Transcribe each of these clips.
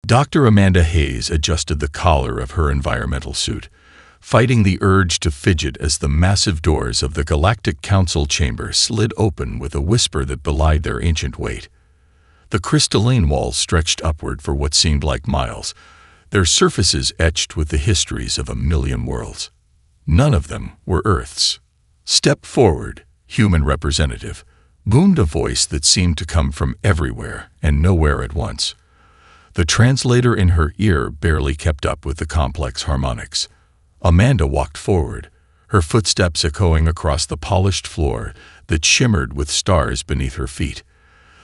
Dr. Amanda Hayes adjusted the collar of her environmental suit, fighting the urge to fidget as the massive doors of the Galactic Council chamber slid open with a whisper that belied their ancient weight. The crystalline walls stretched upward for what seemed like miles, their surfaces etched with the histories of 1,000,000 worlds. None of them were Earth's. "Step forward, human representative," boomed a voice that seemed to come from everywhere and nowhere at once. The translator in her ear barely kept up with the complex harmonics. Amanda walked forward, her footsteps echoing across the polished floor that shimmered with stars beneath her feet.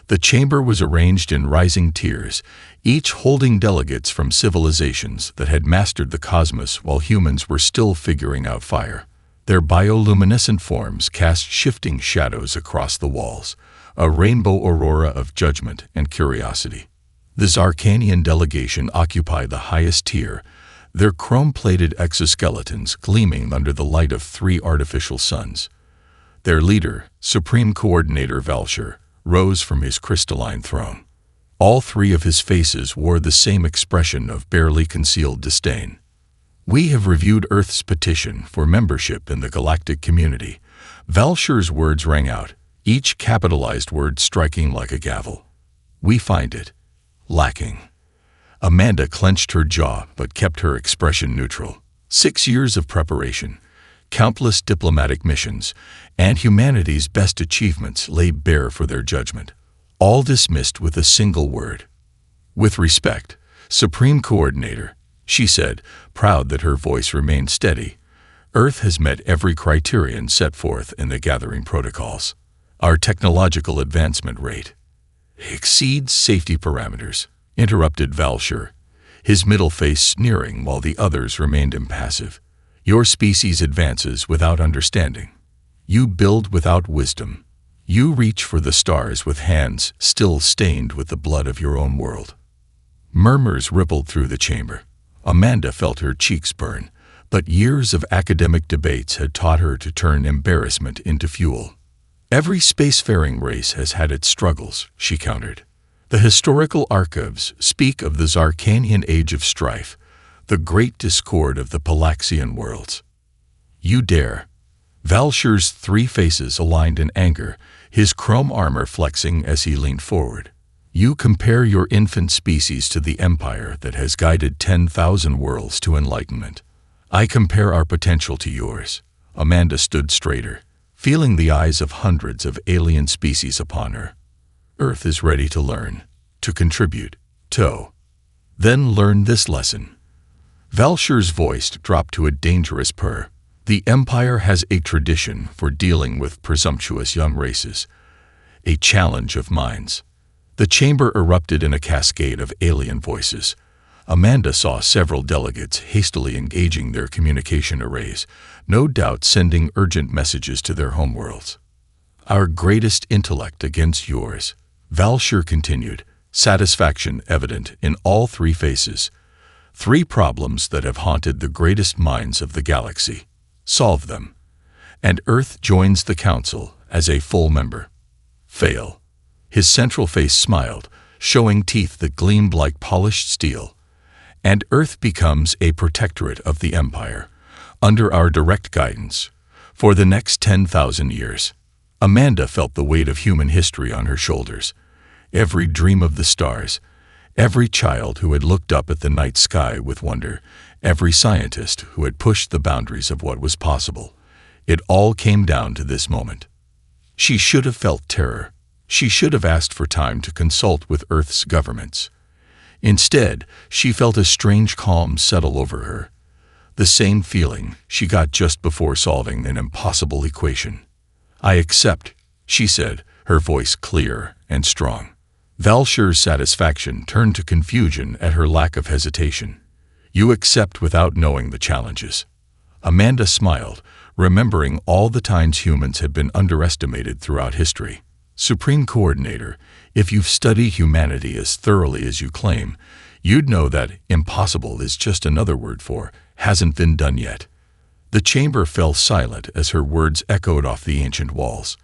The chamber was arranged in rising tiers, each holding delegates from civilizations that had mastered the cosmos while humans were still figuring out fire. Their bioluminescent forms cast shifting shadows across the walls, a rainbow aurora of judgment and curiosity. The Zarkanian delegation occupied the highest tier, their chrome-plated exoskeletons gleaming under the light of 3 artificial suns. Their leader, Supreme Coordinator Valshur, rose from his crystalline throne. All 3 of his faces wore the same expression of barely concealed disdain. "We have reviewed Earth's petition for membership in the galactic community." Valshur's words rang out, each capitalized word striking like a gavel. "We find it lacking." Amanda clenched her jaw but kept her expression neutral. 6 years of preparation, countless diplomatic missions, and humanity's best achievements lay bare for their judgment, all dismissed with a single word. "With respect, Supreme Coordinator," she said, proud that her voice remained steady, "Earth has met every criterion set forth in the gathering protocols. Our technological advancement rate exceeds safety parameters," interrupted Valshur, his middle face sneering while the others remained impassive. "Your species advances without understanding. You build without wisdom. You reach for the stars with hands still stained with the blood of your own world." Murmurs rippled through the chamber. Amanda felt her cheeks burn, but years of academic debates had taught her to turn embarrassment into fuel. "Every spacefaring race has had its struggles," she countered. "The historical archives speak of the Zarkanian age of strife, the great discord of the Palaxian worlds. You dare." Valshur's 3 faces aligned in anger, his chrome armor flexing as he leaned forward. "You compare your infant species to the empire that has guided 10,000 worlds to enlightenment. I compare our potential to yours." Amanda stood straighter, feeling the eyes of hundreds of alien species upon her. "Earth is ready to learn, to contribute, to." "Then learn this lesson." Valshur's voice dropped to a dangerous purr. "The Empire has a tradition for dealing with presumptuous young races, a challenge of minds." The chamber erupted in a cascade of alien voices. Amanda saw several delegates hastily engaging their communication arrays, no doubt sending urgent messages to their homeworlds. "Our greatest intellect against yours," Valshur continued, satisfaction evident in all 3 faces. "3 problems that have haunted the greatest minds of the galaxy. Solve them, and Earth joins the Council as a full member. Fail." His central face smiled, showing teeth that gleamed like polished steel. "And Earth becomes a protectorate of the Empire, under our direct guidance, for the next 10,000 years." Amanda felt the weight of human history on her shoulders. Every dream of the stars, every child who had looked up at the night sky with wonder, every scientist who had pushed the boundaries of what was possible, it all came down to this moment. She should have felt terror. She should have asked for time to consult with Earth's governments. Instead, she felt a strange calm settle over her, the same feeling she got just before solving an impossible equation. "I accept," she said, her voice clear and strong. Valshur's satisfaction turned to confusion at her lack of hesitation. "You accept without knowing the challenges." Amanda smiled, remembering all the times humans had been underestimated throughout history. "Supreme Coordinator, if you've studied humanity as thoroughly as you claim, you'd know that impossible is just another word for hasn't been done yet." The chamber fell silent as her words echoed off the ancient walls.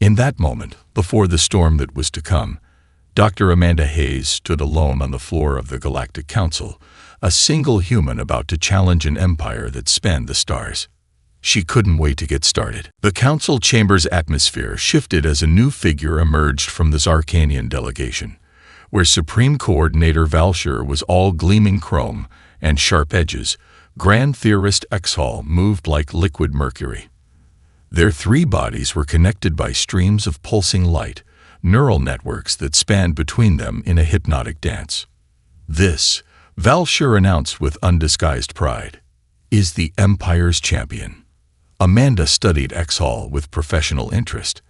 In that moment, before the storm that was to come, Dr. Amanda Hayes stood alone on the floor of the Galactic Council, a single human about to challenge an empire that spanned the stars. She couldn't wait to get started. The council chamber's atmosphere shifted as a new figure emerged from the Zarkanian delegation, where Supreme Coordinator Valshur was all gleaming chrome and sharp edges. Grand Theorist Exhal moved like liquid mercury. Their three bodies were connected by streams of pulsing light, neural networks that spanned between them in a hypnotic dance. This, Valshur announced with undisguised pride, is the Empire's champion. Amanda studied Exhal with professional interest.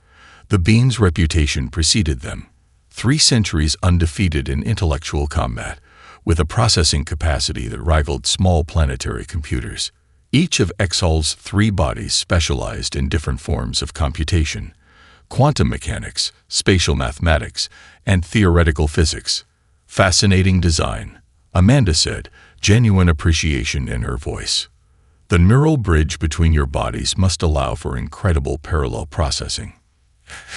The being's reputation preceded them. 3 centuries undefeated in intellectual combat, with a processing capacity that rivaled small planetary computers. Each of Exhal's 3 bodies specialized in different forms of computation: quantum mechanics, spatial mathematics, and theoretical physics. Fascinating design, Amanda said, genuine appreciation in her voice. The neural bridge between your bodies must allow for incredible parallel processing.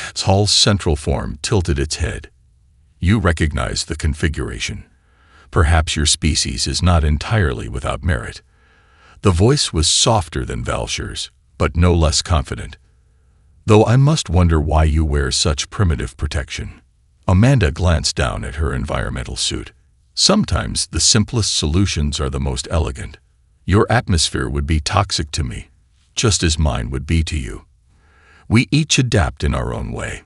Exhal's central form tilted its head. You recognize the configuration. Perhaps your species is not entirely without merit. The voice was softer than Valshur's, but no less confident. Though I must wonder why you wear such primitive protection. Amanda glanced down at her environmental suit. Sometimes the simplest solutions are the most elegant. Your atmosphere would be toxic to me, just as mine would be to you. We each adapt in our own way.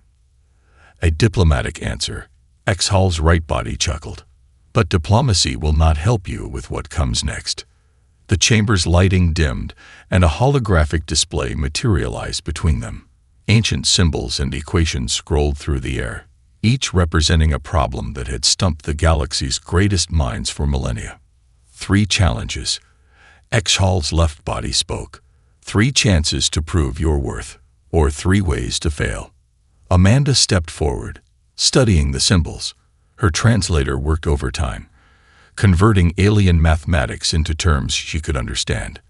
A diplomatic answer. Exhal's right body chuckled. But diplomacy will not help you with what comes next. The chamber's lighting dimmed, and a holographic display materialized between them. Ancient symbols and equations scrolled through the air, each representing a problem that had stumped the galaxy's greatest minds for millennia. 3 challenges. Exhal's left body spoke. 3 chances to prove your worth, or 3 ways to fail. Amanda stepped forward, studying the symbols. Her translator worked overtime, converting alien mathematics into terms she could understand.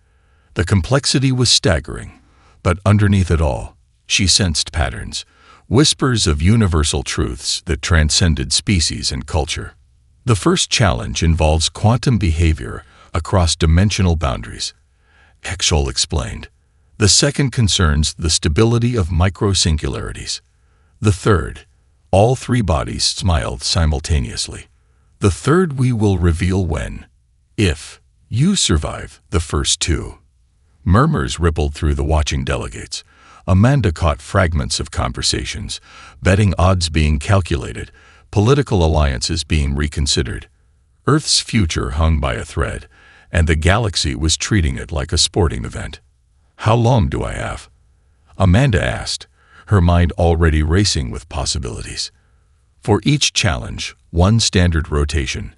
The complexity was staggering, but underneath it all, she sensed patterns, whispers of universal truths that transcended species and culture. The first challenge involves quantum behavior across dimensional boundaries, Exhal explained. The second concerns the stability of microsingularities. The third, all 3 bodies smiled simultaneously. The third we will reveal when, if, you survive the first 2. Murmurs rippled through the watching delegates. Amanda caught fragments of conversations, betting odds being calculated, political alliances being reconsidered. Earth's future hung by a thread, and the galaxy was treating it like a sporting event. How long do I have? Amanda asked, her mind already racing with possibilities. For each challenge, 1 standard rotation.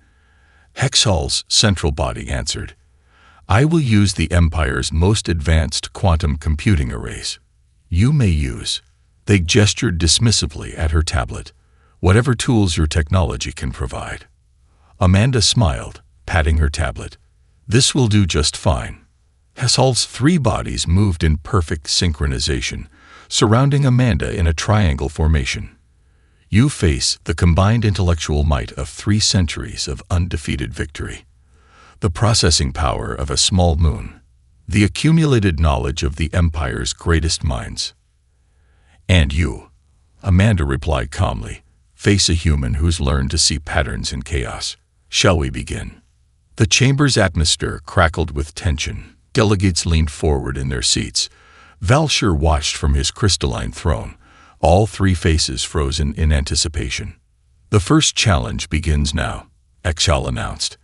Exhal's central body answered, I will use the Empire's most advanced quantum computing arrays. You may use. They gestured dismissively at her tablet. Whatever tools your technology can provide. Amanda smiled, patting her tablet. This will do just fine. Exhal's 3 bodies moved in perfect synchronization, surrounding Amanda in a triangle formation. You face the combined intellectual might of 3 centuries of undefeated victory. The processing power of a small moon. The accumulated knowledge of the Empire's greatest minds. And you, Amanda replied calmly, face a human who's learned to see patterns in chaos. Shall we begin? The chamber's atmosphere crackled with tension. Delegates leaned forward in their seats. Valshur watched from his crystalline throne, all 3 faces frozen in anticipation. The first challenge begins now, Exhal announced.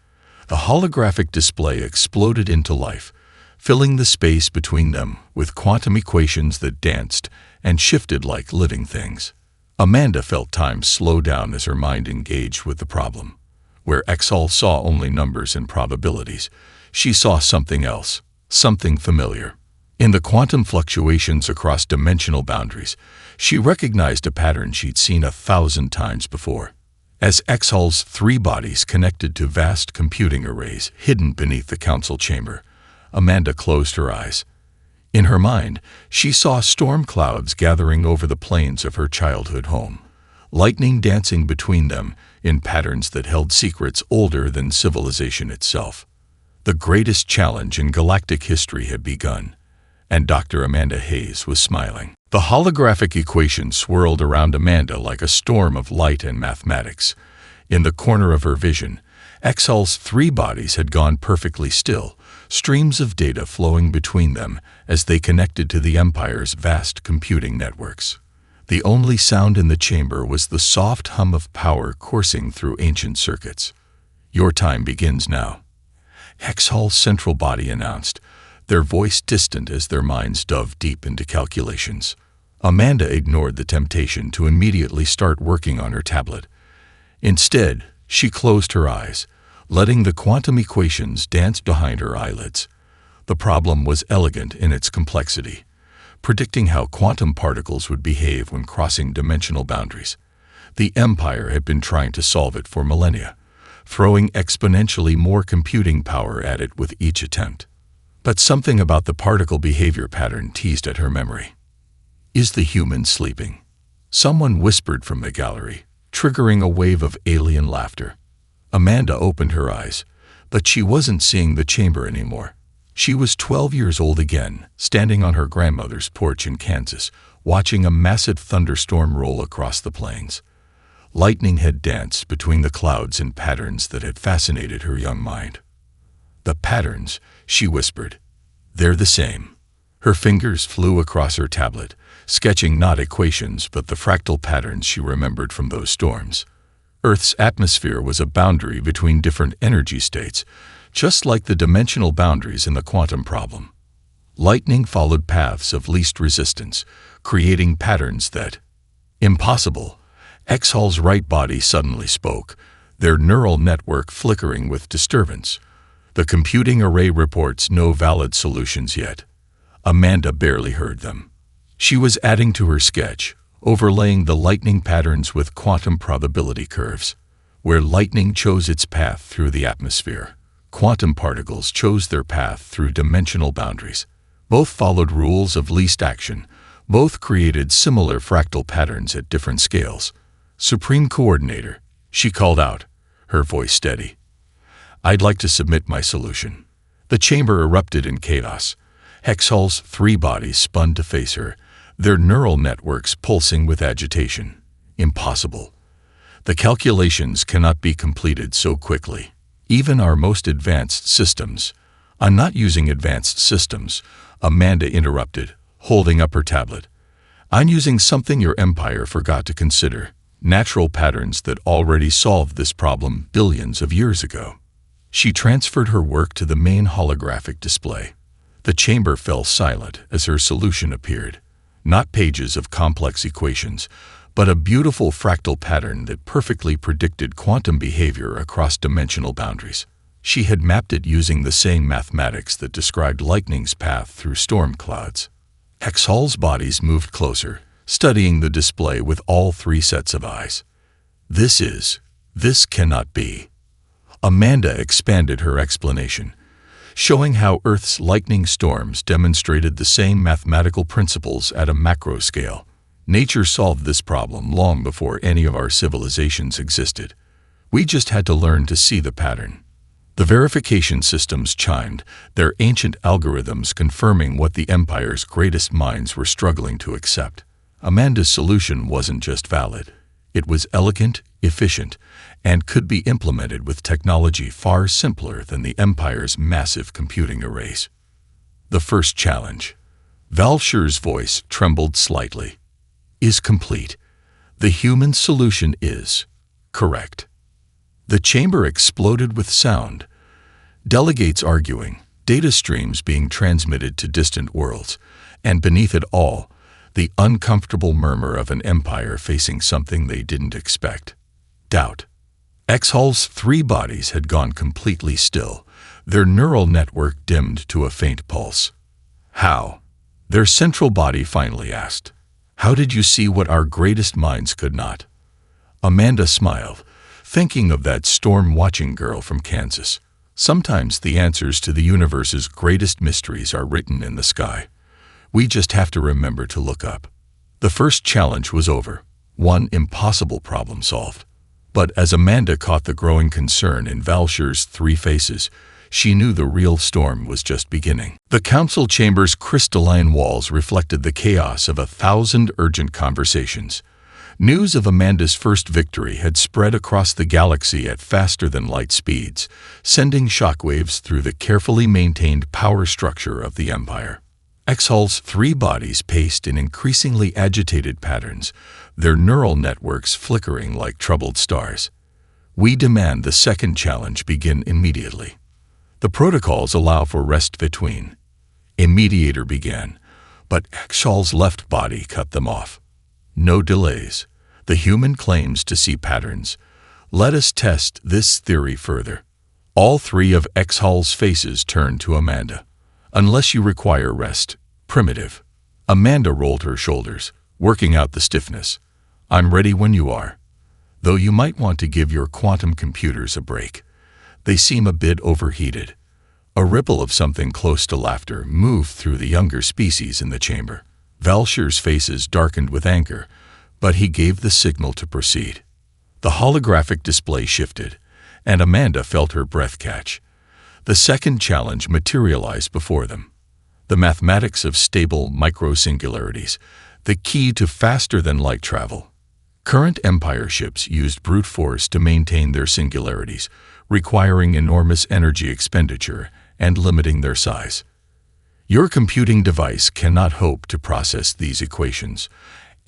The holographic display exploded into life, filling the space between them with quantum equations that danced and shifted like living things. Amanda felt time slow down as her mind engaged with the problem. Where Exhal saw only numbers and probabilities, she saw something else, something familiar. In the quantum fluctuations across dimensional boundaries, she recognized a pattern she'd seen 1,000 times before. As Exhal's 3 bodies connected to vast computing arrays hidden beneath the council chamber, Amanda closed her eyes. In her mind, she saw storm clouds gathering over the plains of her childhood home, lightning dancing between them in patterns that held secrets older than civilization itself. The greatest challenge in galactic history had begun, and Dr. Amanda Hayes was smiling. The holographic equation swirled around Amanda like a storm of light and mathematics. In the corner of her vision, Exhal's 3 bodies had gone perfectly still, streams of data flowing between them as they connected to the Empire's vast computing networks. The only sound in the chamber was the soft hum of power coursing through ancient circuits. "Your time begins now," Exhal's central body announced, their voice distant as their minds dove deep into calculations. Amanda ignored the temptation to immediately start working on her tablet. Instead, she closed her eyes, letting the quantum equations dance behind her eyelids. The problem was elegant in its complexity, predicting how quantum particles would behave when crossing dimensional boundaries. The Empire had been trying to solve it for millennia, throwing exponentially more computing power at it with each attempt. But something about the particle behavior pattern teased at her memory. "Is the human sleeping?" Someone whispered from the gallery, triggering a wave of alien laughter. Amanda opened her eyes, but she wasn't seeing the chamber anymore. She was 12 years old again, standing on her grandmother's porch in Kansas, watching a massive thunderstorm roll across the plains. Lightning had danced between the clouds in patterns that had fascinated her young mind. "The patterns," she whispered. "They're the same." Her fingers flew across her tablet, sketching not equations but the fractal patterns she remembered from those storms. Earth's atmosphere was a boundary between different energy states, just like the dimensional boundaries in the quantum problem. Lightning followed paths of least resistance, creating patterns that— Impossible! Exhal's right body suddenly spoke, their neural network flickering with disturbance. "The computing array reports no valid solutions yet." Amanda barely heard them. She was adding to her sketch, overlaying the lightning patterns with quantum probability curves. Where lightning chose its path through the atmosphere, quantum particles chose their path through dimensional boundaries. Both followed rules of least action. Both created similar fractal patterns at different scales. "Supreme Coordinator," she called out, her voice steady. "I'd like to submit my solution." The chamber erupted in chaos. Hexhal's 3 bodies spun to face her, their neural networks pulsing with agitation. "Impossible. The calculations cannot be completed so quickly. Even our most advanced systems—" "I'm not using advanced systems," Amanda interrupted, holding up her tablet. "I'm using something your empire forgot to consider. Natural patterns that already solved this problem billions of years ago." She transferred her work to the main holographic display. The chamber fell silent as her solution appeared. Not pages of complex equations, but a beautiful fractal pattern that perfectly predicted quantum behavior across dimensional boundaries. She had mapped it using the same mathematics that described lightning's path through storm clouds. Hexhal's bodies moved closer, studying the display with all 3 sets of eyes. This cannot be." Amanda expanded her explanation, showing how Earth's lightning storms demonstrated the same mathematical principles at a macro scale. "Nature solved this problem long before any of our civilizations existed. We just had to learn to see the pattern." The verification systems chimed, their ancient algorithms confirming what the Empire's greatest minds were struggling to accept. Amanda's solution wasn't just valid. It was elegant, efficient, and could be implemented with technology far simpler than the Empire's massive computing arrays. The first challenge, Valshir's voice trembled slightly, "is complete. The human solution is correct." The chamber exploded with sound. Delegates arguing, data streams being transmitted to distant worlds, and beneath it all, the uncomfortable murmur of an empire facing something they didn't expect. Doubt. Exhal's 3 bodies had gone completely still, their neural network dimmed to a faint pulse. "How?" their central body finally asked. "How did you see what our greatest minds could not?" Amanda smiled, thinking of that storm-watching girl from Kansas. Sometimes the answers to the universe's greatest mysteries are written in the sky. We just have to remember to look up. The first challenge was over. One impossible problem solved. But as Amanda caught the growing concern in Valsher's three faces, she knew the real storm was just beginning. The council chamber's crystalline walls reflected the chaos of 1,000 urgent conversations. News of Amanda's first victory had spread across the galaxy at faster-than-light speeds, sending shockwaves through the carefully maintained power structure of the Empire. Exhal's three bodies paced in increasingly agitated patterns, their neural networks flickering like troubled stars. "We demand the second challenge begin immediately. The protocols allow for rest between." A mediator began, but Exhal's left body cut them off. "No delays. The human claims to see patterns. Let us test this theory further." All three of Exhal's faces turned to Amanda. "Unless you require rest, primitive." Amanda rolled her shoulders, working out the stiffness. "I'm ready when you are. Though you might want to give your quantum computers a break. They seem a bit overheated." A ripple of something close to laughter moved through the younger species in the chamber. Valsher's faces darkened with anger, but he gave the signal to proceed. The holographic display shifted, and Amanda felt her breath catch. The second challenge materialized before them. The mathematics of stable microsingularities, the key to faster-than-light travel. Current Empire ships used brute force to maintain their singularities, requiring enormous energy expenditure and limiting their size. "Your computing device cannot hope to process these equations,"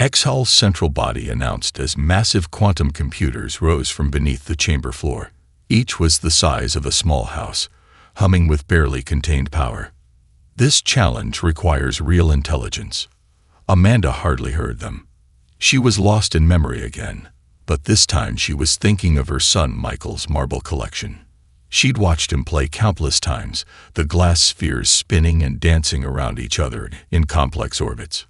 Exhal's central body announced as massive quantum computers rose from beneath the chamber floor. Each was the size of a small house, humming with barely contained power. "This challenge requires real intelligence." Amanda hardly heard them. She was lost in memory again, but this time she was thinking of her son Michael's marble collection. She'd watched him play countless times, the glass spheres spinning and dancing around each other in complex orbits.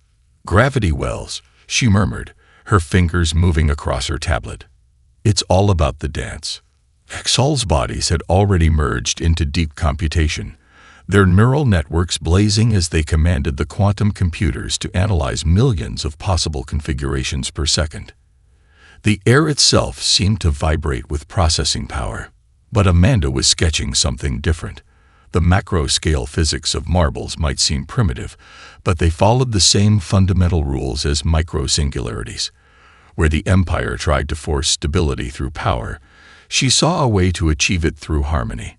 "Gravity wells," she murmured, her fingers moving across her tablet. "It's all about the dance." Exhal's bodies had already merged into deep computation, their neural networks blazing as they commanded the quantum computers to analyze millions of possible configurations per second. The air itself seemed to vibrate with processing power. But Amanda was sketching something different. The macro-scale physics of marbles might seem primitive, but they followed the same fundamental rules as microsingularities. Where the Empire tried to force stability through power, she saw a way to achieve it through harmony.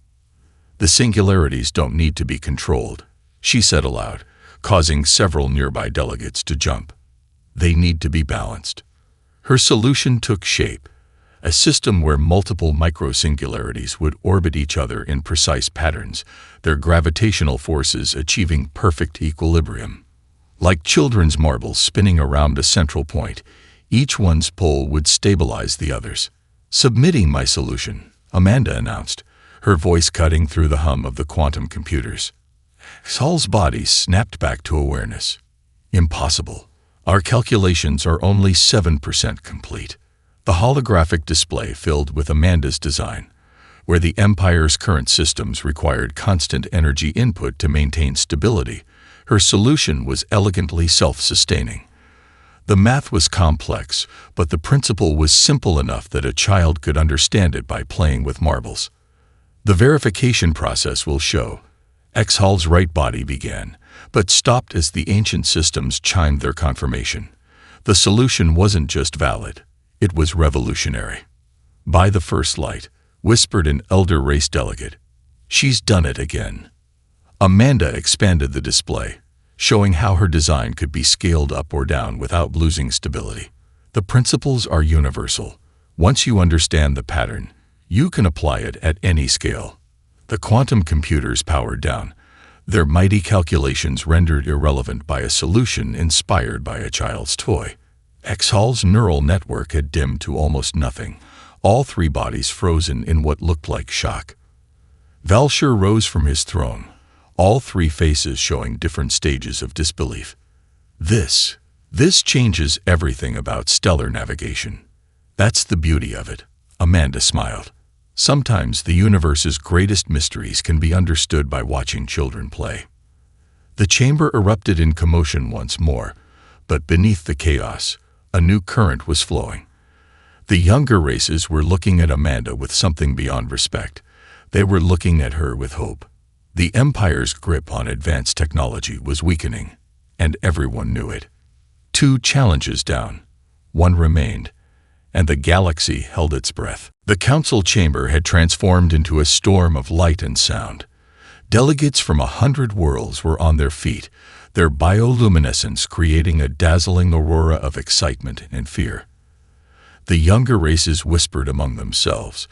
"The singularities don't need to be controlled," she said aloud, causing several nearby delegates to jump. "They need to be balanced." Her solution took shape. A system where multiple microsingularities would orbit each other in precise patterns, their gravitational forces achieving perfect equilibrium. Like children's marbles spinning around a central point, each one's pole would stabilize the others. "Submitting my solution," Amanda announced, her voice cutting through the hum of the quantum computers. Saul's body snapped back to awareness. "Impossible. Our calculations are only 7% complete." The holographic display filled with Amanda's design, where the Empire's current systems required constant energy input to maintain stability. Her solution was elegantly self-sustaining. The math was complex, but the principle was simple enough that a child could understand it by playing with marbles. "The verification process will show." Exhal's right body began, but stopped as the ancient systems chimed their confirmation. The solution wasn't just valid. It was revolutionary. "By the first light," whispered an elder race delegate. "She's done it again." Amanda expanded the display, showing how her design could be scaled up or down without losing stability. "The principles are universal. Once you understand the pattern, you can apply it at any scale." The quantum computers powered down, their mighty calculations rendered irrelevant by a solution inspired by a child's toy. Exhal's neural network had dimmed to almost nothing, all three bodies frozen in what looked like shock. Valsher rose from his throne, all three faces showing different stages of disbelief. This changes everything about stellar navigation." "That's the beauty of it," Amanda smiled. "Sometimes the universe's greatest mysteries can be understood by watching children play." The chamber erupted in commotion once more, but beneath the chaos, A new current was flowing. The younger races were looking at Amanda with something beyond respect. They were looking at her with hope. The Empire's grip on advanced technology was weakening, and everyone knew it. 2 challenges down. 1 remained, and the galaxy held its breath. The council chamber had transformed into a storm of light and sound. Delegates from 100 worlds were on their feet, their bioluminescence creating a dazzling aurora of excitement and fear. The younger races whispered among themselves,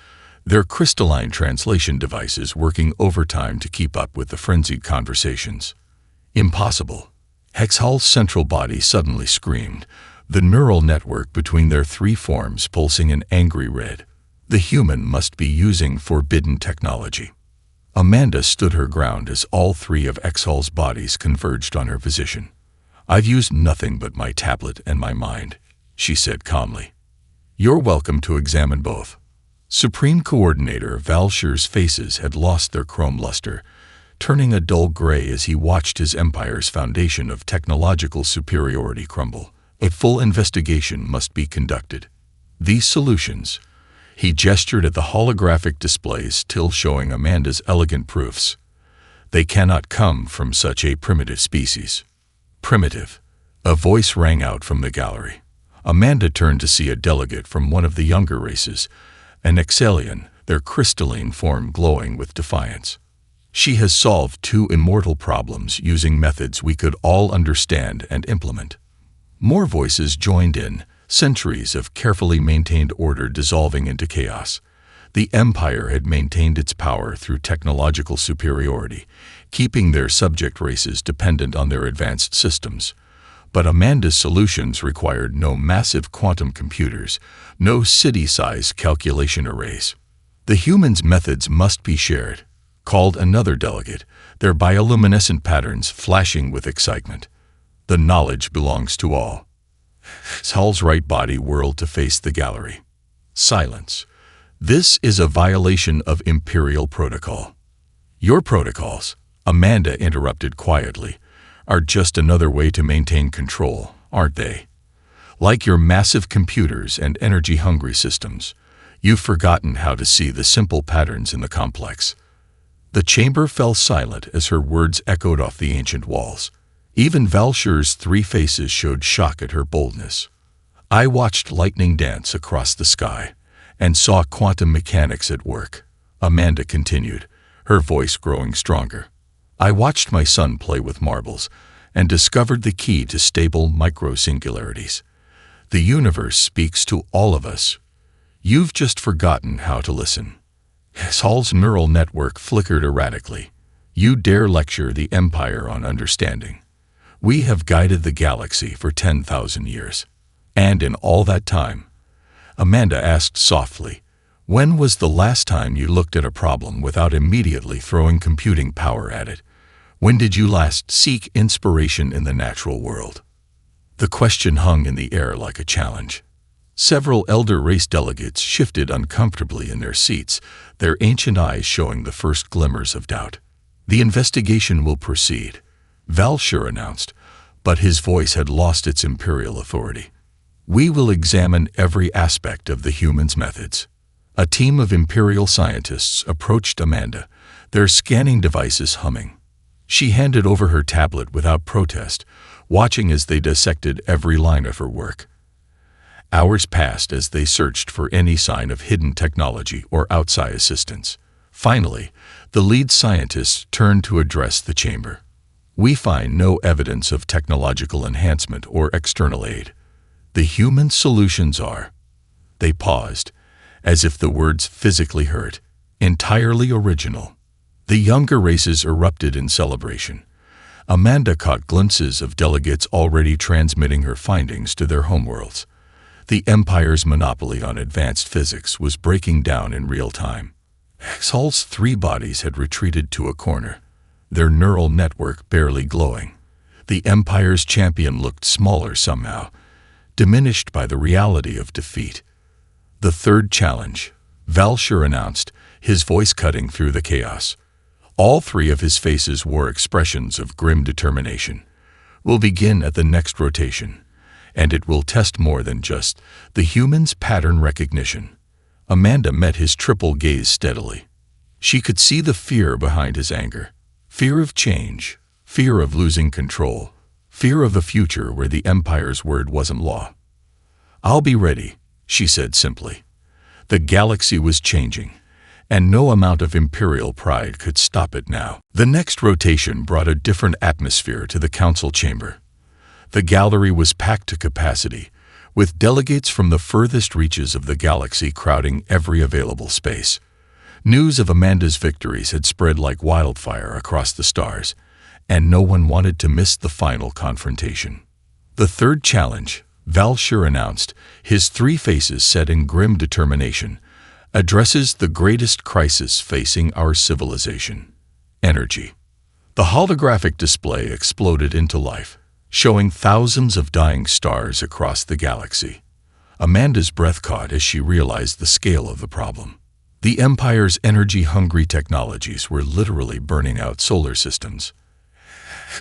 their crystalline translation devices working overtime to keep up with the frenzied conversations. Impossible. Hexhal's central body suddenly screamed, the neural network between their 3 forms pulsing an angry red. The human must be using forbidden technology. Amanda stood her ground as all 3 of Hexhal's bodies converged on her position. "I've used nothing but my tablet and my mind," she said calmly. "You're welcome to examine both." Supreme Coordinator Valshyr's faces had lost their chrome luster, turning a dull gray as he watched his empire's foundation of technological superiority crumble. A full investigation must be conducted. These solutions, he gestured at the holographic displays still showing Amanda's elegant proofs, they cannot come from such a primitive species. Primitive. A voice rang out from the gallery. Amanda turned to see a delegate from one of the younger races, an Exelian, their crystalline form glowing with defiance. "She has solved 2 immortal problems using methods we could all understand and implement." More voices joined in, centuries of carefully maintained order dissolving into chaos. The Empire had maintained its power through technological superiority, keeping their subject races dependent on their advanced systems. But Amanda's solutions required no massive quantum computers, no city-size calculation arrays. "The humans' methods must be shared," called another delegate, their bioluminescent patterns flashing with excitement. "The knowledge belongs to all." Hexhal's right body whirled to face the gallery. "Silence. This is a violation of Imperial protocol." "Your protocols," Amanda interrupted quietly, "are just another way to maintain control, aren't they? Like your massive computers and energy-hungry systems, you've forgotten how to see the simple patterns in the complex." The chamber fell silent as her words echoed off the ancient walls. Even Valshyr's 3 faces showed shock at her boldness. "I watched lightning dance across the sky and saw quantum mechanics at work," Amanda continued, her voice growing stronger. "I watched my son play with marbles and discovered the key to stable micro-singularities. The universe speaks to all of us. You've just forgotten how to listen." Hexhal's neural network flickered erratically. "You dare lecture the Empire on understanding? We have guided the galaxy for 10,000 years. And in all that time," Amanda asked softly, "when was the last time you looked at a problem without immediately throwing computing power at it? When did you last seek inspiration in the natural world?" The question hung in the air like a challenge. Several elder race delegates shifted uncomfortably in their seats, their ancient eyes showing the first glimmers of doubt. "The investigation will proceed," Valshyr announced, but his voice had lost its imperial authority. "We will examine every aspect of the humans' methods." A team of imperial scientists approached Amanda, their scanning devices humming. She handed over her tablet without protest, watching as they dissected every line of her work. Hours passed as they searched for any sign of hidden technology or outside assistance. Finally, the lead scientists turned to address the chamber. "We find no evidence of technological enhancement or external aid. The human solutions are—" They paused, as if the words physically hurt, "entirely original." The younger races erupted in celebration. Amanda caught glimpses of delegates already transmitting her findings to their homeworlds. The Empire's monopoly on advanced physics was breaking down in real time. Hexhal's 3 bodies had retreated to a corner, their neural network barely glowing. The Empire's champion looked smaller somehow, diminished by the reality of defeat. "The 3rd challenge," Valshyr announced, his voice cutting through the chaos. All 3 of his faces wore expressions of grim determination. "We'll begin at the next rotation. and it will test more than just the human's pattern recognition. Amanda met his triple gaze steadily. She could see the fear behind his anger. Fear of change, fear of losing control, fear of a future where the Empire's word wasn't law. "I'll be ready," she said simply. The galaxy was changing, and no amount of imperial pride could stop it now. The next rotation brought a different atmosphere to the council chamber. The gallery was packed to capacity, with delegates from the furthest reaches of the galaxy crowding every available space. News of Amanda's victories had spread like wildfire across the stars, and no one wanted to miss the final confrontation. The third challenge, Valshur announced, his three faces set in grim determination, addresses the greatest crisis facing our civilization: energy. The holographic display exploded into life, showing thousands of dying stars across the galaxy. Amanda's breath caught as she realized the scale of the problem. The Empire's energy-hungry technologies were literally burning out solar systems.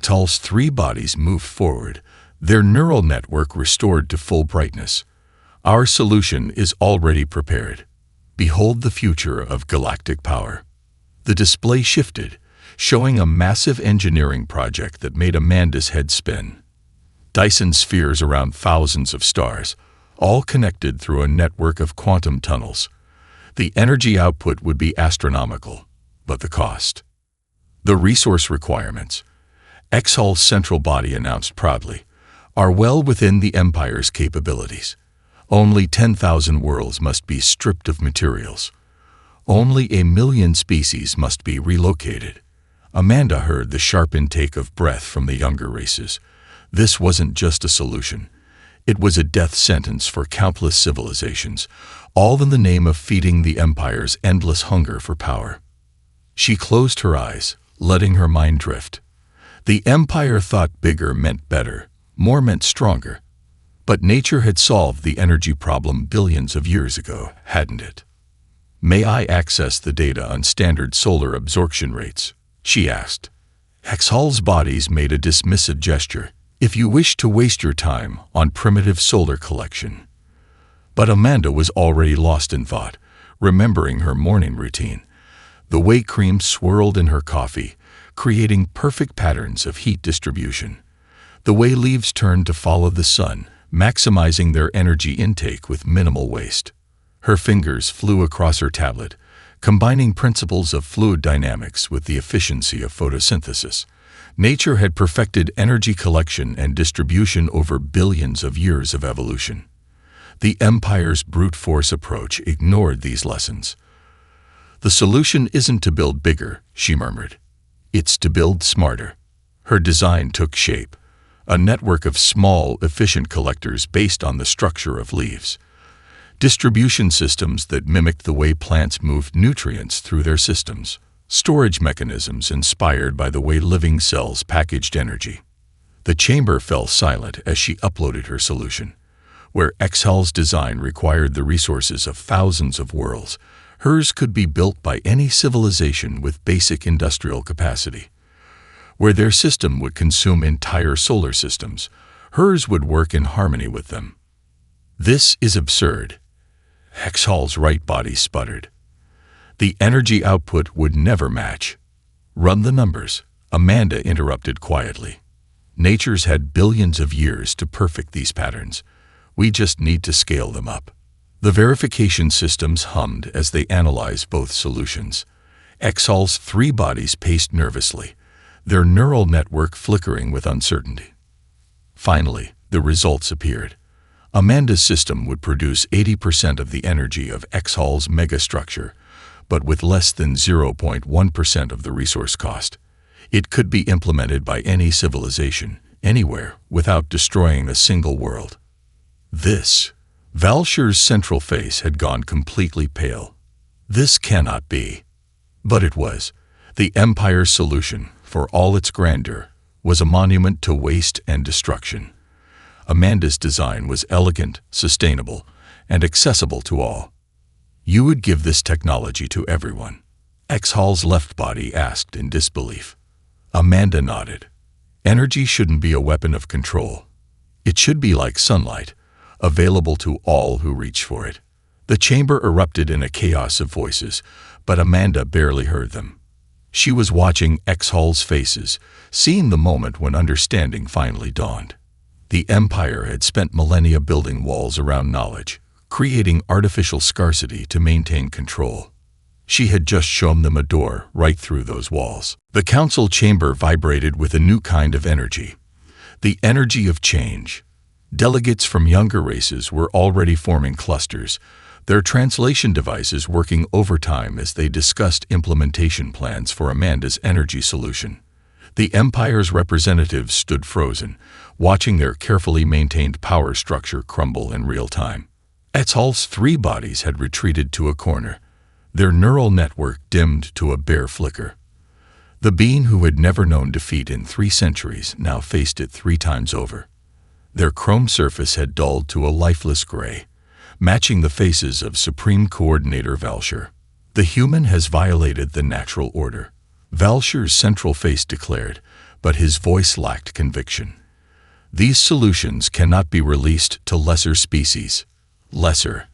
Tal's three bodies moved forward, their neural network restored to full brightness. "Our solution is already prepared. Behold the future of galactic power." The display shifted, showing a massive engineering project that made Amanda's head spin. Dyson spheres around thousands of stars, all connected through a network of quantum tunnels. The energy output would be astronomical, but the cost. The resource requirements, Exhal's central body announced proudly, are well within the Empire's capabilities. Only 10,000 worlds must be stripped of materials. Only 1,000,000 species must be relocated. Amanda heard the sharp intake of breath from the younger races. This wasn't just a solution. It was a death sentence for countless civilizations, all in the name of feeding the Empire's endless hunger for power. She closed her eyes, letting her mind drift. The Empire thought bigger meant better, more meant stronger. But nature had solved the energy problem billions of years ago, hadn't it? "May I access the data on standard solar absorption rates?" she asked. Hexhal's bodies made a dismissive gesture. "If you wish to waste your time on primitive solar collection." But Amanda was already lost in thought, remembering her morning routine. The whey cream swirled in her coffee, creating perfect patterns of heat distribution. The whey leaves turned to follow the sun, maximizing their energy intake with minimal waste. Her fingers flew across her tablet, combining principles of fluid dynamics with the efficiency of photosynthesis. Nature had perfected energy collection and distribution over billions of years of evolution. The Empire's brute force approach ignored these lessons. "The solution isn't to build bigger," she murmured. "It's to build smarter." Her design took shape, a network of small, efficient collectors based on the structure of leaves. Distribution systems that mimicked the way plants moved nutrients through their systems. Storage mechanisms inspired by the way living cells packaged energy. The chamber fell silent as she uploaded her solution. Where Exhal's design required the resources of thousands of worlds, hers could be built by any civilization with basic industrial capacity. Where their system would consume entire solar systems, hers would work in harmony with them. "This is absurd." Exhal's right body sputtered. "The energy output would never match." "Run the numbers," Amanda interrupted quietly. "Nature's had billions of years to perfect these patterns. We just need to scale them up." The verification systems hummed as they analyzed both solutions. Exhal's three bodies paced nervously, their neural network flickering with uncertainty. Finally, the results appeared. Amanda's system would produce 80% of the energy of Exhal's megastructure, but with less than 0.1% of the resource cost. It could be implemented by any civilization, anywhere, without destroying a single world. This, Valshur's central face had gone completely pale. This cannot be. But it was. The Empire's solution, for all its grandeur, was a monument to waste and destruction. Amanda's design was elegant, sustainable, and accessible to all. "You would give this technology to everyone?" Exhal's left body asked in disbelief. Amanda nodded. "Energy shouldn't be a weapon of control. It should be like sunlight, available to all who reach for it. The chamber erupted in a chaos of voices, but Amanda barely heard them. She was watching Exhal's faces, seeing the moment when understanding finally dawned. The Empire had spent millennia building walls around knowledge, creating artificial scarcity to maintain control. She had just shown them a door right through those walls. The council chamber vibrated with a new kind of energy, the energy of change. Delegates from younger races were already forming clusters, their translation devices working overtime as they discussed implementation plans for Amanda's energy solution. The Empire's representatives stood frozen, watching their carefully maintained power structure crumble in real time. Exhal's 3 bodies had retreated to a corner, their neural network dimmed to a bare flicker. The being who had never known defeat in 3 centuries now faced it 3 times over. Their chrome surface had dulled to a lifeless gray, matching the faces of Supreme Coordinator Valshur. The human has violated the natural order, Valshur's central face declared, but his voice lacked conviction. These solutions cannot be released to lesser species. Lesser.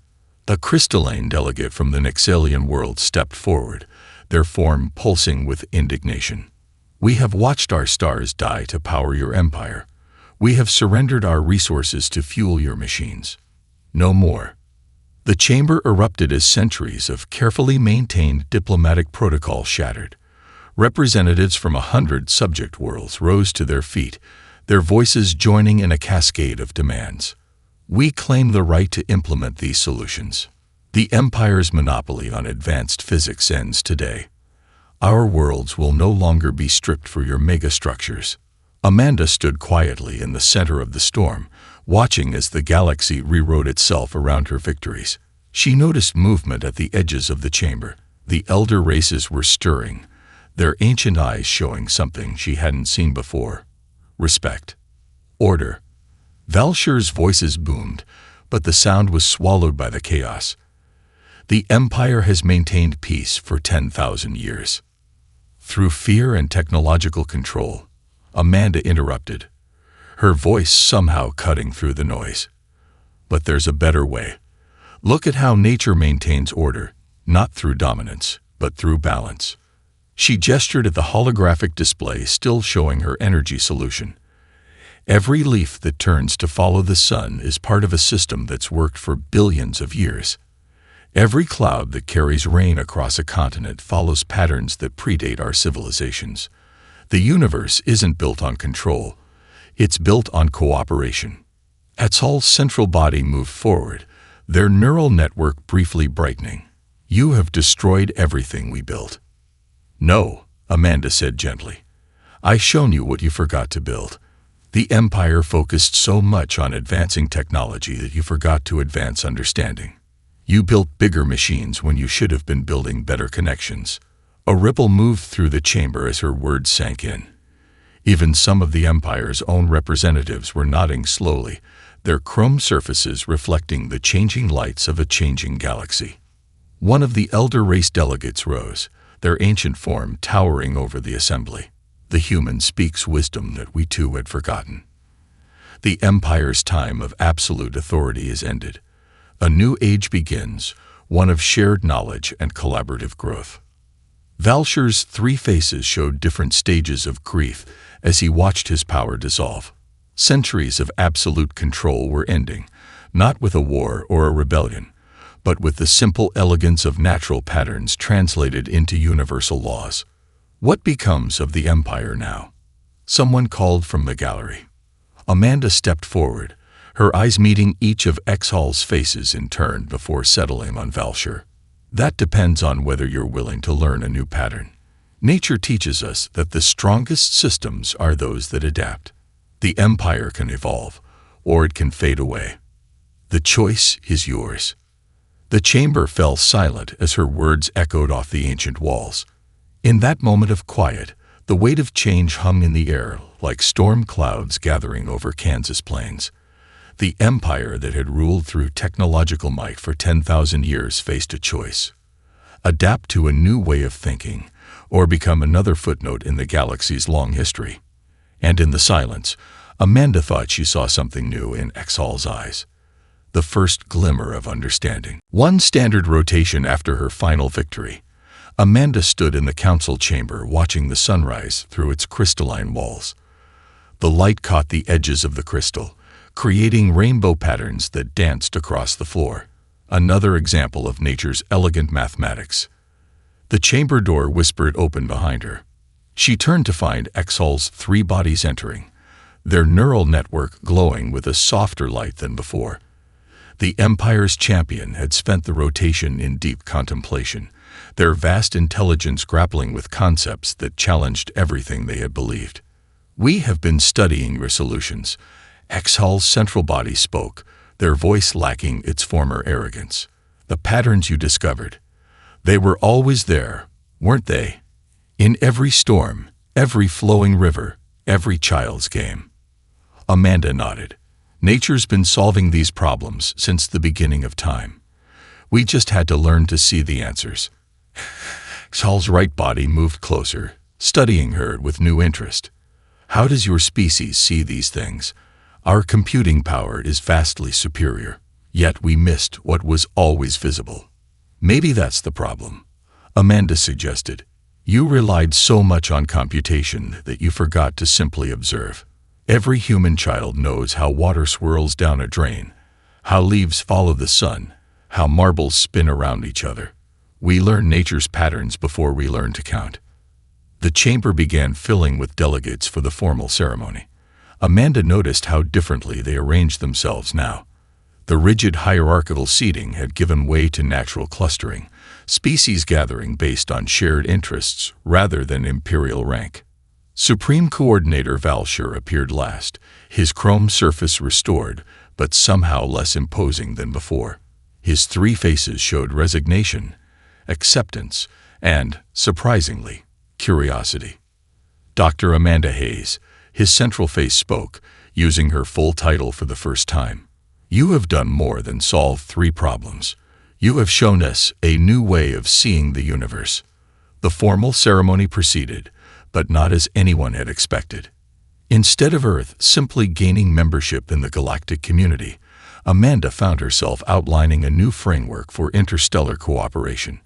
The crystalline delegate from the Nixalian world stepped forward, their form pulsing with indignation. We have watched our stars die to power your empire. We have surrendered our resources to fuel your machines. No more. The chamber erupted as centuries of carefully maintained diplomatic protocol shattered. Representatives from 100 subject worlds rose to their feet, their voices joining in a cascade of demands. We claim the right to implement these solutions. The Empire's monopoly on advanced physics ends today. Our worlds will no longer be stripped for your megastructures. Amanda stood quietly in the center of the storm, watching as the galaxy rewrote itself around her victories. She noticed movement at the edges of the chamber. The elder races were stirring, their ancient eyes showing something she hadn't seen before. Respect. Order. Valshur's voices boomed, but the sound was swallowed by the chaos. The Empire has maintained peace for 10,000 years. Through fear and technological control, Amanda interrupted, her voice somehow cutting through the noise. But there's a better way. Look at how nature maintains order, not through dominance, but through balance. She gestured at the holographic display still showing her energy solution. Every leaf that turns to follow the sun is part of a system that's worked for billions of years. Every cloud that carries rain across a continent follows patterns that predate our civilizations. The universe isn't built on control. It's built on cooperation. Exhal's central body moved forward, their neural network briefly brightening. You have destroyed everything we built. No, Amanda said gently. I've shown you what you forgot to build. The Empire focused so much on advancing technology that you forgot to advance understanding. You built bigger machines when you should have been building better connections. A ripple moved through the chamber as her words sank in. Even some of the Empire's own representatives were nodding slowly, their chrome surfaces reflecting the changing lights of a changing galaxy. One of the elder race delegates rose, their ancient form towering over the assembly. The human speaks wisdom that we too had forgotten. The Empire's time of absolute authority is ended. A new age begins, one of shared knowledge and collaborative growth. Valshur's 3 faces showed different stages of grief as he watched his power dissolve. Centuries of absolute control were ending, not with a war or a rebellion, but with the simple elegance of natural patterns translated into universal laws. What becomes of the Empire now? Someone called from the gallery. Amanda stepped forward, her eyes meeting each of Exhal's faces in turn before settling on Valshur. That depends on whether you're willing to learn a new pattern. Nature teaches us that the strongest systems are those that adapt. The Empire can evolve, or it can fade away. The choice is yours. The chamber fell silent as her words echoed off the ancient walls. In that moment of quiet, the weight of change hung in the air like storm clouds gathering over Kansas plains. The empire that had ruled through technological might for 10,000 years faced a choice. Adapt to a new way of thinking, or become another footnote in the galaxy's long history. And in the silence, Amanda thought she saw something new in Exhal's eyes. The first glimmer of understanding. One standard rotation after her final victory, Amanda stood in the council chamber watching the sunrise through its crystalline walls. The light caught the edges of the crystal, creating rainbow patterns that danced across the floor. Another example of nature's elegant mathematics. The chamber door whispered open behind her. She turned to find Exhal's 3 bodies entering, their neural network glowing with a softer light than before. The Empire's champion had spent the rotation in deep contemplation, their vast intelligence grappling with concepts that challenged everything they had believed. "We have been studying your solutions," Exhal's central body spoke, their voice lacking its former arrogance. "The patterns you discovered, they were always there, weren't they? In every storm, every flowing river, every child's game." Amanda nodded. "Nature's been solving these problems since the beginning of time. We just had to learn to see the answers." Exhal's right body moved closer, studying her with new interest. "How does your species see these things? Our computing power is vastly superior, yet we missed what was always visible." "Maybe that's the problem," Amanda suggested. "You relied so much on computation that you forgot to simply observe. Every human child knows how water swirls down a drain, how leaves follow the sun, how marbles spin around each other. We learn nature's patterns before we learn to count." The chamber began filling with delegates for the formal ceremony. Amanda noticed how differently they arranged themselves now. The rigid hierarchical seating had given way to natural clustering, species gathering based on shared interests rather than imperial rank. Supreme Coordinator Valshur appeared last, his chrome surface restored, but somehow less imposing than before. His 3 faces showed resignation, acceptance, and, surprisingly, curiosity. Dr. Amanda Hayes, his central face spoke, using her full title for the first time. "You have done more than solve 3 problems. You have shown us a new way of seeing the universe." The formal ceremony proceeded, but not as anyone had expected. Instead of Earth simply gaining membership in the galactic community, Amanda found herself outlining a new framework for interstellar cooperation.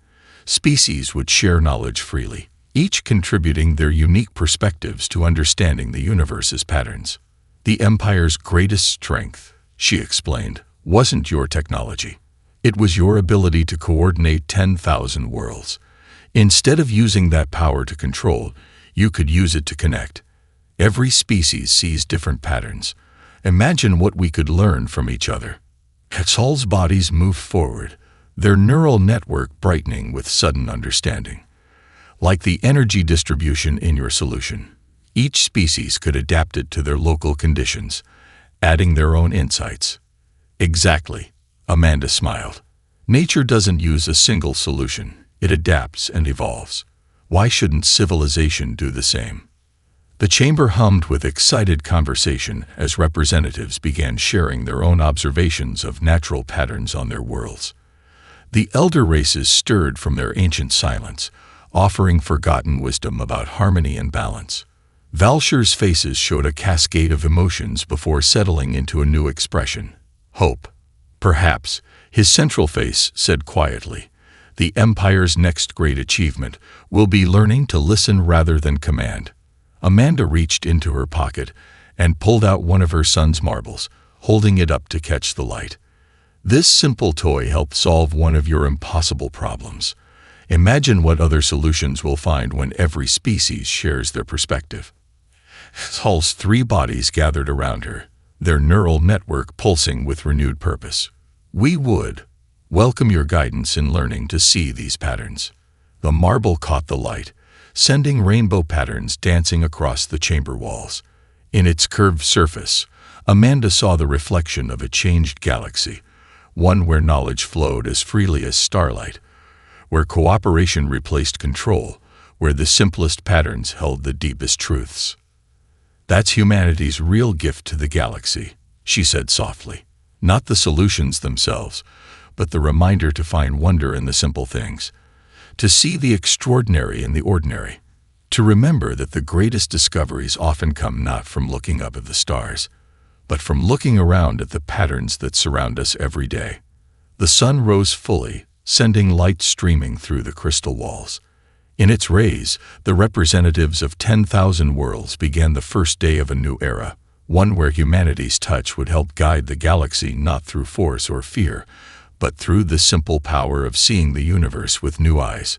Species would share knowledge freely, each contributing their unique perspectives to understanding the universe's patterns. "The Empire's greatest strength," she explained, "wasn't your technology. It was your ability to coordinate 10,000 worlds. Instead of using that power to control, you could use it to connect. Every species sees different patterns. Imagine what we could learn from each other." Exhal's bodies moved forward, their neural network brightening with sudden understanding. "Like the energy distribution in your solution, each species could adapt it to their local conditions, adding their own insights." "Exactly," Amanda smiled. "Nature doesn't use a single solution. It adapts and evolves. Why shouldn't civilization do the same?" The chamber hummed with excited conversation as representatives began sharing their own observations of natural patterns on their worlds. The elder races stirred from their ancient silence, offering forgotten wisdom about harmony and balance. Valshur's faces showed a cascade of emotions before settling into a new expression: hope. "Perhaps," his central face said quietly, "the Empire's next great achievement will be learning to listen rather than command." Amanda reached into her pocket and pulled out one of her son's marbles, holding it up to catch the light. "This simple toy helped solve one of your impossible problems. Imagine what other solutions we'll find when every species shares their perspective." Exhal's 3 bodies gathered around her, their neural network pulsing with renewed purpose. "We would welcome your guidance in learning to see these patterns." The marble caught the light, sending rainbow patterns dancing across the chamber walls. In its curved surface, Amanda saw the reflection of a changed galaxy, one where knowledge flowed as freely as starlight, where cooperation replaced control, where the simplest patterns held the deepest truths. "That's humanity's real gift to the galaxy," she said softly. "Not the solutions themselves, but the reminder to find wonder in the simple things, to see the extraordinary in the ordinary, to remember that the greatest discoveries often come not from looking up at the stars, but from looking around at the patterns that surround us every day. The sun rose fully, sending light streaming through the crystal walls. In its rays, the representatives of 10,000 worlds began the first day of a new era, one where humanity's touch would help guide the galaxy not through force or fear, but through the simple power of seeing the universe with new eyes.